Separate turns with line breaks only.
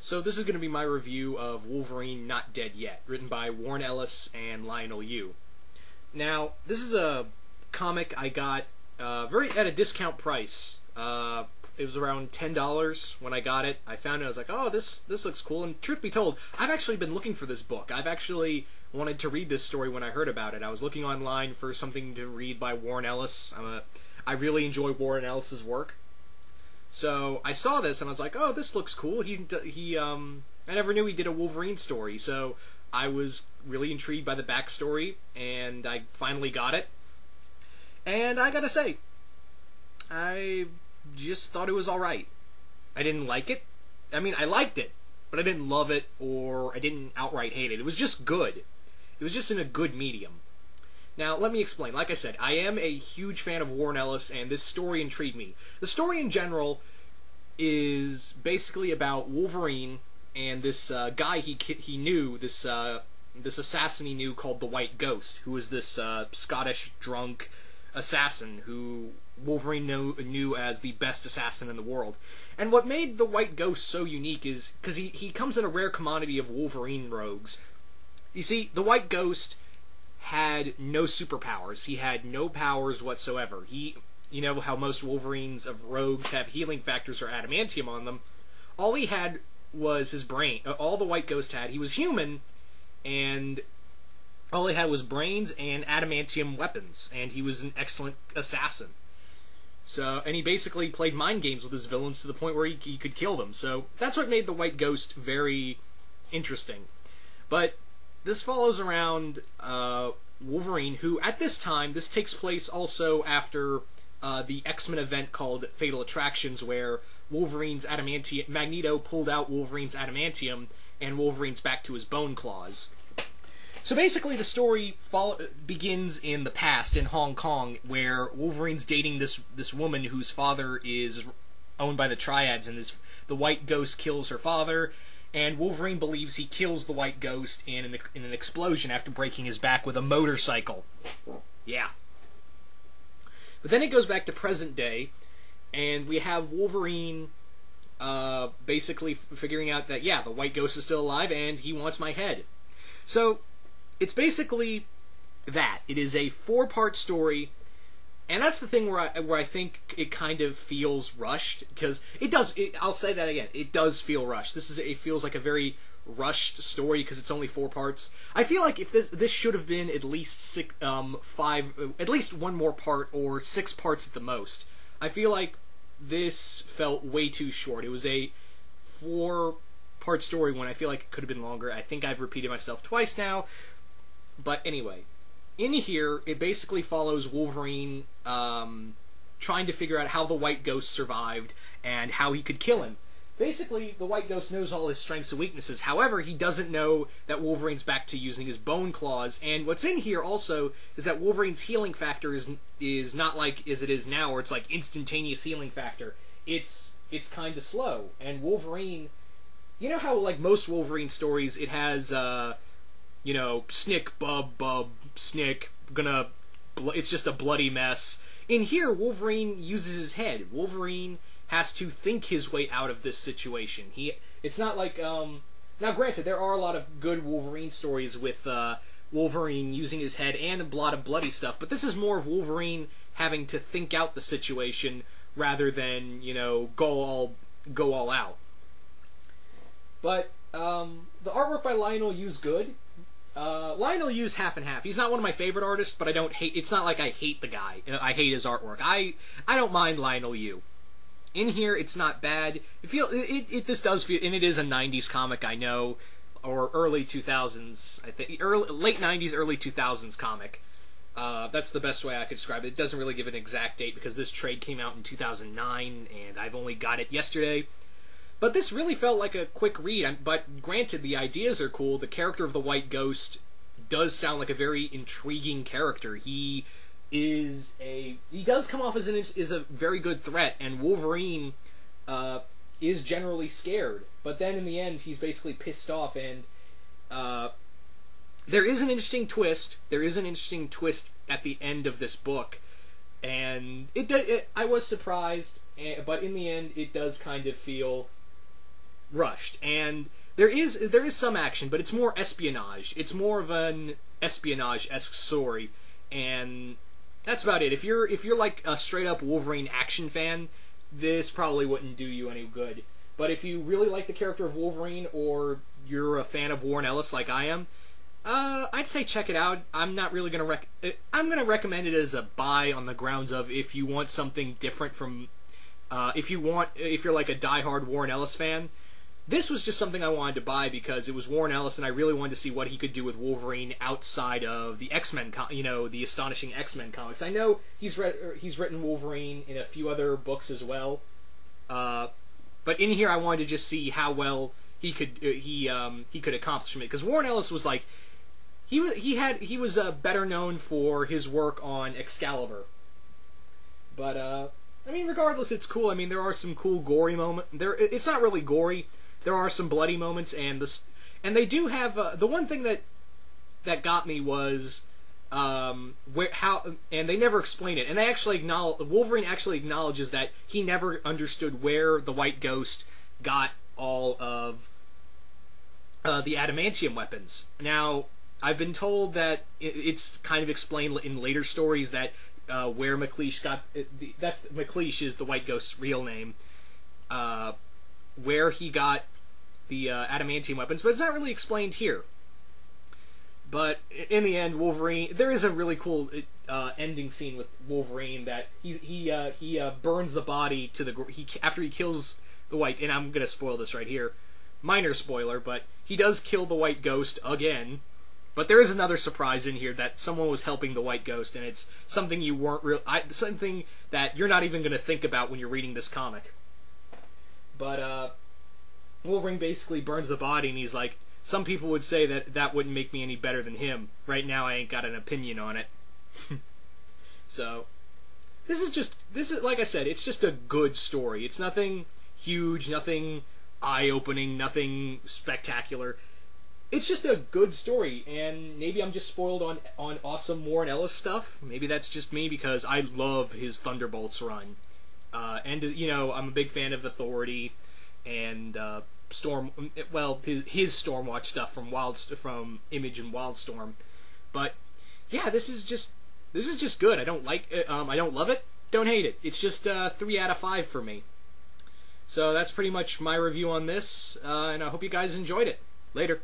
So this is going to be my review of Wolverine Not Dead Yet, written by Warren Ellis and Lionel Yu. Now, this is a comic I got at a discount price. It was around $10 when I got it. I found it, I was like, oh, this looks cool, and truth be told, I've actually been looking for this book. I've actually wanted to read this story when I heard about it. I was looking online for something to read by Warren Ellis. I really enjoy Warren Ellis's work. So I saw this and I was like, oh, this looks cool. I never knew he did a Wolverine story, so I was really intrigued by the backstory, and I finally got it. And I gotta say, I just thought it was alright. I didn't like it. I mean, I liked it, but I didn't love it, or I didn't outright hate it. It was just good. It was just in a good medium. Now, let me explain. Like I said, I am a huge fan of Warren Ellis, and this story intrigued me. The story in general is basically about Wolverine and this guy he knew, this assassin he knew called the White Ghost, who was this Scottish drunk assassin who Wolverine knew as the best assassin in the world. And what made the White Ghost so unique is because he comes in a rare commodity of Wolverine rogues. You see, the White Ghost had no superpowers. He had no powers whatsoever. You know how most Wolverines of rogues have healing factors or adamantium on them. All he had was his brain. All the White Ghost had. He was human, and all he had was brains and adamantium weapons, and he was an excellent assassin. And he basically played mind games with his villains to the point where he could kill them. So that's what made the White Ghost very interesting. But this follows around Wolverine, who at this time, this takes place also after the X-Men event called Fatal Attractions, where Magneto pulled out Wolverine's adamantium, and Wolverine's back to his bone claws. So basically the story begins in the past, in Hong Kong, where Wolverine's dating this woman whose father is owned by the Triads, and the White Ghost kills her father, and Wolverine believes he kills the White Ghost in an explosion after breaking his back with a motorcycle. Yeah. But then it goes back to present day, and we have Wolverine basically figuring out that, yeah, the White Ghost is still alive, and he wants my head. So it's basically that. It is a 4-part story, and that's the thing where I think it kind of feels rushed, because it does. I'll say that again. It does feel rushed. It feels like a very rushed story because it's only 4 parts. I feel like if this should have been at least at least one more part, or 6 parts at the most. I feel like this felt way too short. It was a 4-part story when I feel like it could have been longer. I think I've repeated myself twice now. But anyway, in here, it basically follows Wolverine trying to figure out how the White Ghost survived and how he could kill him. Basically, the White Ghost knows all his strengths and weaknesses. However, he doesn't know that Wolverine's back to using his bone claws. And what's in here also is that Wolverine's healing factor is not like as it is now, where it's like instantaneous healing factor. It's kind of slow. And Wolverine, you know how like most Wolverine stories, it has you know, snick, bub, snick, it's just a bloody mess. In here, Wolverine uses his head. Wolverine has to think his way out of this situation. It's not like, now granted, there are a lot of good Wolverine stories with Wolverine using his head and a lot of bloody stuff, but this is more of Wolverine having to think out the situation rather than, you know, go all out. But the artwork by Lionel Yu's good. Lionel Yu's half and half. He's not one of my favorite artists, but I don't hate. It's not like I hate the guy. I hate his artwork. I don't mind Lionel Yu. In here, it's not bad. This does feel, and it is a '90s comic, I know, or early 2000s. I think late '90s, early 2000s comic. That's the best way I could describe it. It doesn't really give an exact date because this trade came out in 2009, and I've only got it yesterday. But this really felt like a quick read, but granted, the ideas are cool. The character of the White Ghost does sound like a very intriguing character. He does come off as a very good threat, and Wolverine is generally scared. But then in the end, he's basically pissed off, and there is an interesting twist. There is an interesting twist at the end of this book, and I was surprised, but in the end, it does kind of feel rushed, and there is some action, but it's more espionage. It's more of an espionage-esque story, and that's about it. If you're like a straight up Wolverine action fan, this probably wouldn't do you any good. But if you really like the character of Wolverine, or you're a fan of Warren Ellis like I am, I'd say check it out. I'm not really gonna I'm gonna recommend it as a buy on the grounds of if you want something different from, if you're like a diehard Warren Ellis fan. This was just something I wanted to buy because it was Warren Ellis, and I really wanted to see what he could do with Wolverine outside of the X-Men, the Astonishing X-Men comics. I know he's written Wolverine in a few other books as well, but in here I wanted to just see how well he could accomplish it. Because Warren Ellis was like, he was better known for his work on Excalibur, but I mean, regardless, it's cool. I mean, there are some cool gory moments. It's not really gory. There are some bloody moments, and they do have the one thing that got me was and they never explain it, and they actually Wolverine actually acknowledges that he never understood where the White Ghost got all of the adamantium weapons. Now, I've been told that it's kind of explained in later stories that where McLeish got McLeish is the White Ghost's real name, where he got the adamantium weapons, but it's not really explained here. But in the end, Wolverine, there is a really cool ending scene with Wolverine that he burns the body to after he kills the White, and I'm gonna spoil this right here, minor spoiler, but he does kill the White Ghost again. But there is another surprise in here that someone was helping the White Ghost, and it's something you weren't something that you're not even gonna think about when you're reading this comic. But Wolverine basically burns the body, and he's like, some people would say that wouldn't make me any better than him. Right now, I ain't got an opinion on it. So, this is like I said, it's just a good story. It's nothing huge, nothing eye-opening, nothing spectacular. It's just a good story, and maybe I'm just spoiled on awesome Warren Ellis stuff. Maybe that's just me because I love his Thunderbolts run. And, you know, I'm a big fan of Authority and Storm, well, his Stormwatch stuff from Image and Wildstorm. But yeah, this is just good. I don't like it, I don't love it, don't hate it. It's just 3 out of 5 for me. So that's pretty much my review on this, and I hope you guys enjoyed it. Later.